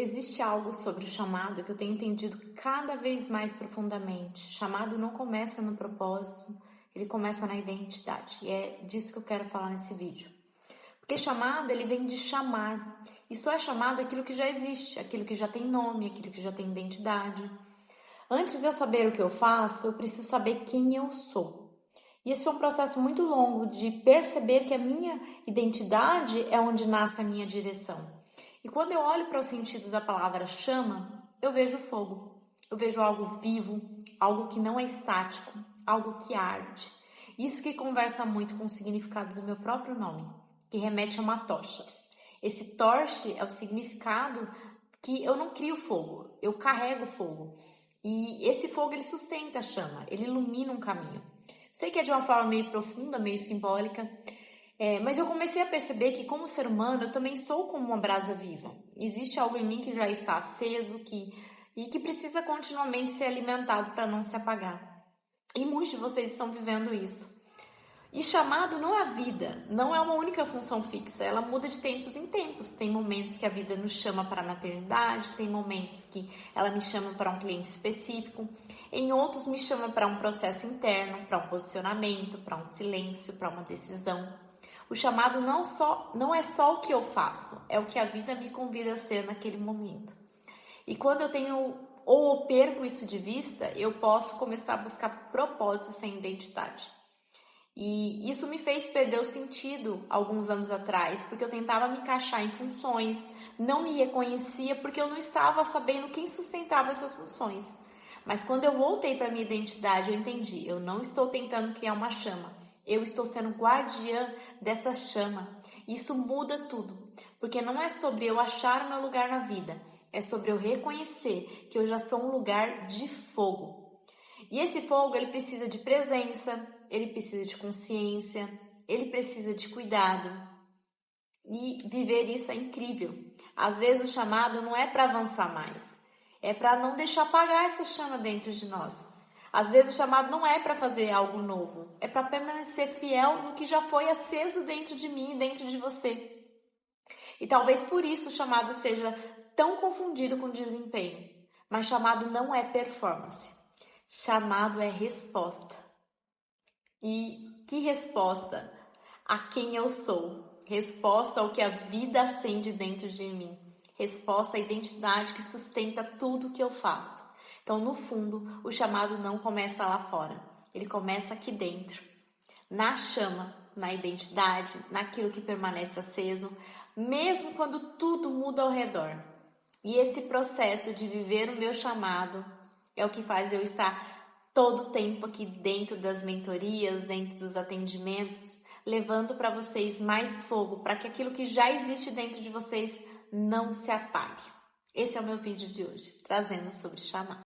Existe algo sobre o chamado que eu tenho entendido cada vez mais profundamente. Chamado não começa no propósito, ele começa na identidade. E é disso que eu quero falar nesse vídeo. Porque chamado, ele vem de chamar. E só é chamado aquilo que já existe, aquilo que já tem nome, aquilo que já tem identidade. Antes de eu saber o que eu faço, eu preciso saber quem eu sou. E esse foi um processo muito longo de perceber que a minha identidade é onde nasce a minha direção. E quando eu olho para o sentido da palavra chama, eu vejo fogo. Eu vejo algo vivo, algo que não é estático, algo que arde. Isso que conversa muito com o significado do meu próprio nome, que remete a uma tocha. Esse torche é o significado que eu não crio fogo, eu carrego fogo. E esse fogo ele sustenta a chama, ele ilumina um caminho. Sei que é de uma forma meio profunda, meio simbólica, mas eu comecei a perceber que como ser humano eu também sou como uma brasa viva. Existe algo em mim que já está aceso e que precisa continuamente ser alimentado para não se apagar. E muitos de vocês estão vivendo isso. E chamado não é a vida, não é uma única função fixa, ela muda de tempos em tempos. Tem momentos que a vida nos chama para a maternidade, tem momentos que ela me chama para um cliente específico, em outros me chama para um processo interno, para um posicionamento, para um silêncio, para uma decisão. O chamado não é só o que eu faço, é o que a vida me convida a ser naquele momento. E quando eu tenho ou perco isso de vista, eu posso começar a buscar propósito sem identidade. E isso me fez perder o sentido alguns anos atrás, porque eu tentava me encaixar em funções, não me reconhecia porque eu não estava sabendo quem sustentava essas funções. Mas quando eu voltei para minha identidade, eu entendi, eu não estou tentando criar uma chama, eu estou sendo guardiã dessa chama. Isso muda tudo, porque não é sobre eu achar o meu lugar na vida, é sobre eu reconhecer que eu já sou um lugar de fogo. E esse fogo, ele precisa de presença, ele precisa de consciência, ele precisa de cuidado. E viver isso é incrível. Às vezes o chamado não é para avançar mais, é para não deixar apagar essa chama dentro de nós. Às vezes o chamado não é para fazer algo novo, é para permanecer fiel no que já foi aceso dentro de mim e dentro de você. E talvez por isso o chamado seja tão confundido com desempenho. Mas chamado não é performance. Chamado é resposta. E que resposta? A quem eu sou. Resposta ao que a vida acende dentro de mim. Resposta à identidade que sustenta tudo que eu faço. Então, no fundo, o chamado não começa lá fora. Ele começa aqui dentro. Na chama, na identidade, naquilo que permanece aceso, mesmo quando tudo muda ao redor. E esse processo de viver o meu chamado é o que faz eu estar todo o tempo aqui dentro das mentorias, dentro dos atendimentos, levando para vocês mais fogo, para que aquilo que já existe dentro de vocês não se apague. Esse é o meu vídeo de hoje, trazendo sobre chamado.